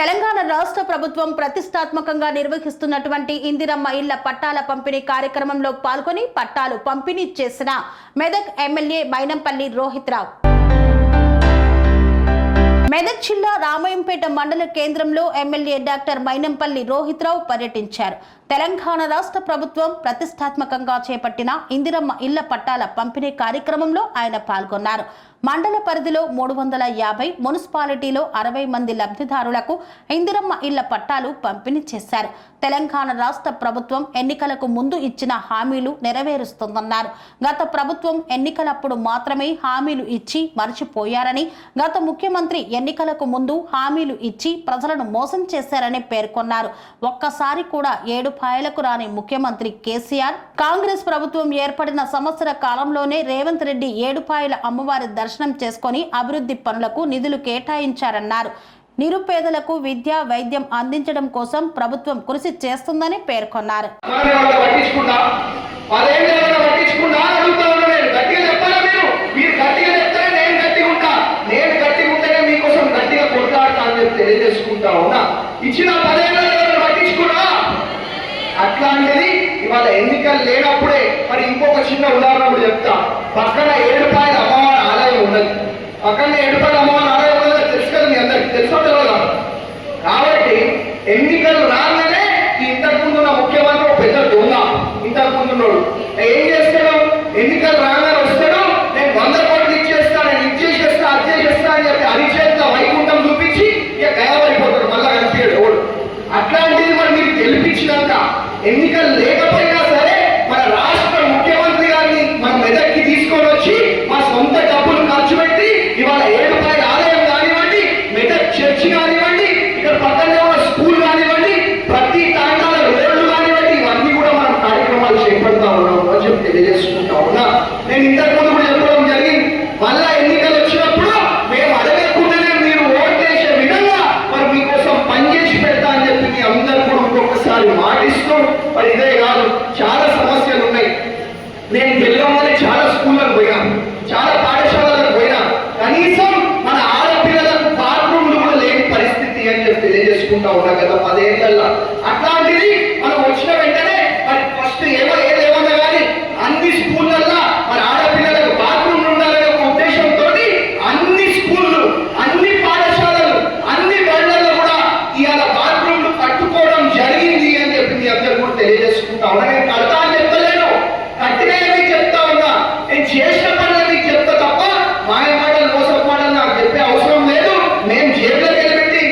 తెలంగాణ రాష్ట్ర ప్రభుత్వం ప్రతిష్టాత్మకంగా నిర్వహిస్తున్నటువంటి ఇందిరమ్మ ఇళ్ల పట్టాల పంపిణీ కార్యక్రమంలో పాల్గొని పట్టాలు పంపిణీ చేసిన మెదక్ ఎమ్మెల్యే మైనంపల్లి రోహిత్ రావు మెదక్ జిల్లా రామాయంపేట మండల కేంద్రంలో ఎమ్మెల్యే డాక్టర్ మైనంపల్లి రోహిత్ రావు పర్యటించారు. తెలంగాణ రాష్ట్ర ప్రభుత్వం ప్రతిష్టాత్మకంగా చేపట్టిన ఇందిరమ్మ ఇళ్ల పట్టాల పంపిణీ కార్యక్రమంలో ఆయన పాల్గొన్నారు. మండల పరిధిలో 350, మున్సిపాలిటీలో 60 మంది లబ్ధిదారులకు ఇందిరమ్మ ఇళ్ల పట్టాలు పంపిణీ చేశారు. తెలంగాణ రాష్ట్ర ప్రభుత్వం ఎన్నికలకు ముందు ఇచ్చిన హామీలు నెరవేరుస్తోందన్నారు. గత ప్రభుత్వం ఎన్నికలప్పుడు మాత్రమే హామీలు ఇచ్చి మర్చిపోయారని, గత ముఖ్యమంత్రి ఎన్నికలకు ముందు హామీలు ఇచ్చి ప్రజలను మోసం చేశారని పేర్కొన్నారు. ఒక్కసారి కూడా 7 పాయలకు రాని ముఖ్యమంత్రి కేసీఆర్ కాంగ్రెస్ ప్రభుత్వం ఏర్పడిన సంవత్సర కాలంలోనే రేవంత్ రెడ్డి 7 పాయల అమ్మవారి దర్శనం చేసుకుని అభివృద్ధి పనులకు నిధులు కేటాయించారన్నారు. నిరుపేదలకు విద్య, వైద్యం అందించడం కోసం ప్రభుత్వం కృషి చేస్తుందని పేర్కొన్నారు. అట్లాంటిది ఇవాళ ఎన్నికలు లేనప్పుడే మరి ఇంకొక చిన్న ఉదాహరణ కూడా చెప్తా. పక్కన ఏడుపాయల అమ్మవారి ఆలయం ఉన్నది. పక్కన ఏడుపాయల అమ్మవారి ఆలయం ఉన్నది తెలుసు కదా, మీ అందరికి తెలుసో తెలియదా? కాబట్టి ఎన్నికలు రాగానే ఇంతకు ముందు ఉన్న ముఖ్యమంత్రి ఒక పెద్ద దొంగ. ఇంతకు ముందున్నాడు ఏం చేస్తాడు? ఎన్నికలు రాగానే వస్తాడు, నేను 100 కోట్లు ఇచ్చేస్తాను, నేను ఇచ్చేసేస్తా, అది చేసేస్తా అని చెప్పి అరిచేత వైకుంఠం చూపించి ఇక గయమైపోతాడు, మళ్ళా కనిపించాడు ఓడు. అట్లాంటిది మరి మీరు గెలిపించినాక ఎన్నికలు లేకపోయినా సరే మన రాష్ట్ర ముఖ్యమంత్రి గారిని మన మెదక్కి తీసుకొని వచ్చి మా సొంత డబ్బులు ఖర్చు పెట్టి ఇవాళ ఏడుపాయల ఆలయం కానివ్వండి, మెదక్ చర్చి కానివ్వండి, ఇక్కడ పక్కనే ఉన్న స్కూల్ కానివ్వండి, ప్రతి తాండాల రోడ్లు కానివ్వండి, ఇవన్నీ కూడా మనం కార్యక్రమాలు చేపడతా ఉన్నాము అని చెప్పి తెలియజేసుకుంటా ఉన్నా. నేను ఇంతకు ముందు కూడా చెప్పడం జరిగింది. మళ్ళా ఎన్నికలు వచ్చినప్పుడు మేము అడగకుండానే మీరు ఓట్ చేసే విధంగా మరి మీకోసం పనిచేసి పెడతా అని చెప్పి మీ అందరూ కూడా ఇంకొకసారి మాటిస్తూ, మరి ఇదే కాదు చాలా సమస్యలు ఉన్నాయి. నేను వెళ్ళగానే చాలా స్కూళ్ళకు పోయినాను, చాలా పాఠశాలలకు పోయినా, కనీసం మన ఆడపిల్లలకు బాత్రూమ్లు కూడా లేని పరిస్థితి అని చెప్పి తెలియజేసుకుంటా ఉన్నా గత 10 ఏళ్ళల్లో. అట్లాంటిది మనం వచ్చిన వెంటనే మరి ఫస్ట్ ఏదేమన్నా కానీ అన్ని స్కూళ్ళల్లో మరి ఆడపిల్లలకు బాత్రూమ్లు ఉండాలనే ఒక ఉద్దేశంతో అన్ని స్కూళ్ళు, అన్ని పాఠశాలలు, అన్ని బళ్ళల్లో కూడా ఇవాళ బాత్రూమ్లు కట్టుకోవడం జరిగింది అని చెప్పి మీ అందరూ కూడా తెలియజేసుకుంటా ఉన్నా. నేను కడతా అని చెప్తలేను, కట్టినే మీకు చెప్తా ఉన్నా. నేను చేసిన పనులు మీకు చెప్తా తప్ప మాయ మాటలు, మోసపు మాటలు నాకు చెప్పే అవసరం లేదు. మేము జేబులోకి వెళ్ళబెట్టి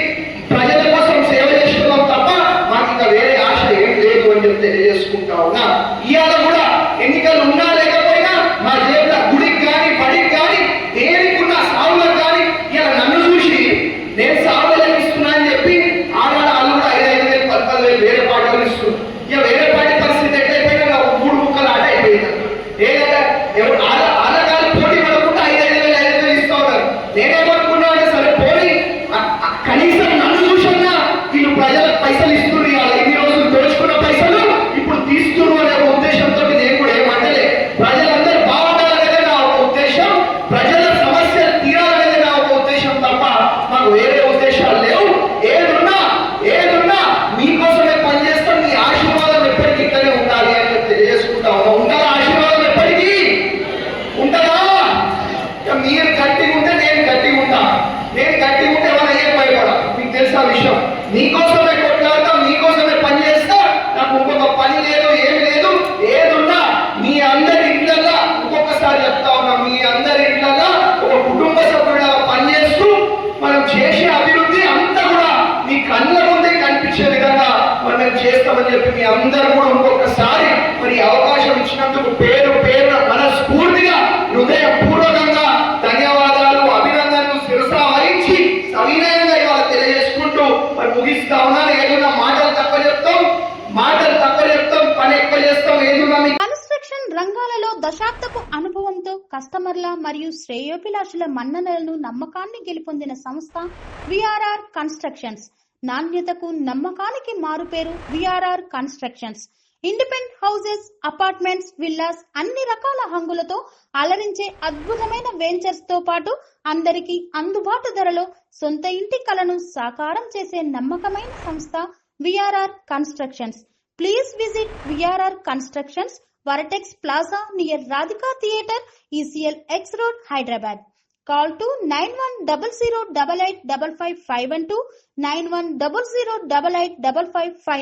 ప్రజల కోసం సేవ చేసుకున్నాం తప్ప మాకు ఇంకా వేరే ఆశ ఏం లేదు అని చెప్పి తెలియజేసుకుంటా ఉన్నా. ఇవాళ కూడా ఎన్నికలు ఉన్నా లేకపోయినా మా జేబుల గుడికి కానీ, బడికి కానీ, దేనికున్న సావులకు కానీ ఇలా నన్ను చూసి నేను సావులు ఇస్తున్నా అని చెప్పి ఆడాడ వాళ్ళు కూడా 5,000, 10,000 వేరే పాటలు ఇస్తున్నారు. ఇక వేరే పార్టీ పరిస్థితి ఎట్లయిపోయినా 3 ముక్కలు ఆట అయిపోయింది. ఏదైనా ఎవరు ఆడగాలి పోటీ పడకుండా 5,000 ఇస్తా ఉన్నారు. నేనేమనుకున్నా అంటే సరే పోనీ కనీసం నన్ను చూసన్నా వీళ్ళు ప్రజలకు పైసలు ఇస్తున్నారు, ఇవాళ ఇన్ని రోజులు దోచుకున్న పైసలు ఇప్పుడు తీస్తున్నారు అనే ఒక ఉద్దేశంతో నేను కూడా ఏమంటలే. ప్రజలందరూ బాగుండాలనేదే నా ఒక ఉద్దేశం, ప్రజల సమస్యలు తీరాలనేదే నా ఒక ఉద్దేశం తప్ప మాకు వేరే ఉద్దేశాలు లేవు. ఏదున్నా మీకోసమే పనిచేస్తాం. మీ ఆశీర్వాదం ఎప్పటికీ ఇక్కడే ఉండాలి అని చెప్పి తెలియజేసుకుంటా ఉన్నా. ఉండాలా ఆశీర్వాదం? ఎప్పటికీ ఉంటుందా? మీరు గట్టిగా ఉంటే నేను గట్టిగా ఉంటా. నేను గట్టిగా ఉంటే ఎవరైనా ఏం భయపడా, మీకు తెలుసా విషయం. మీకోసమే కొట్లాడతా, మీకోసమే పని చేస్తా. నాకు ఇంకొక పని లేదు, ఏమి లేదు. ఏదున్నా మీ అందరి ఇంట్లల్లో, ఇంకొకసారి చెప్తా ఉన్నా, మీ అందరి ఇంట్లల్లో ఒక కుటుంబ సభ్యుడిగా పనిచేస్తూ మనం చేసే అభివృద్ధి అంతా కూడా మీ కళ్ళ ముందే కనిపించే విధంగా మనం చేస్తామని చెప్పి మీ అందరూ కూడా ఇంకొకసారి మరి అవకాశం ఇచ్చినందుకు పేరు మనస్ఫూర్తిగా హృదయపూర్వకంగా ధన్యవాదాలు, అభినందనలు శిరసా వహించి సవినయంగా ఇవాళ తెలియజేసుకుంటూ మరి ముగిస్తా ఉన్నాను. ఏదైనా మాటలు తక్కువ చెప్తాం, పని ఎక్కువ చేస్తాం. ఏదైనా కన్స్ట్రక్షన్ రంగాలలో దశాబ్దపు అనుభవంతో కస్టమర్ల మరియు శ్రేయోభిలాషుల మన్ననలను, నమ్మకాన్ని గెలుపొందిన సంస్థ విఆర్ఆర్ కన్స్ట్రక్షన్స్. నాణ్యతకు, నమ్మకానికి మారుపేరు VRR constructions. Independent houses, apartments, villas అన్ని రకాల హంగులతో అలరించే అద్భుతమైన వెంచర్స్ తో పాటు అందరికీ అందుబాటు ధరలో సొంత ఇంటి కలను సాకారం చేసే నమ్మకమైన సంస్థ VRR constructions. Please visit VRR constructions, Varatex Plaza near Radhika Theatre, ECL X Road, Hyderabad. Call to 9100885551 9100885559.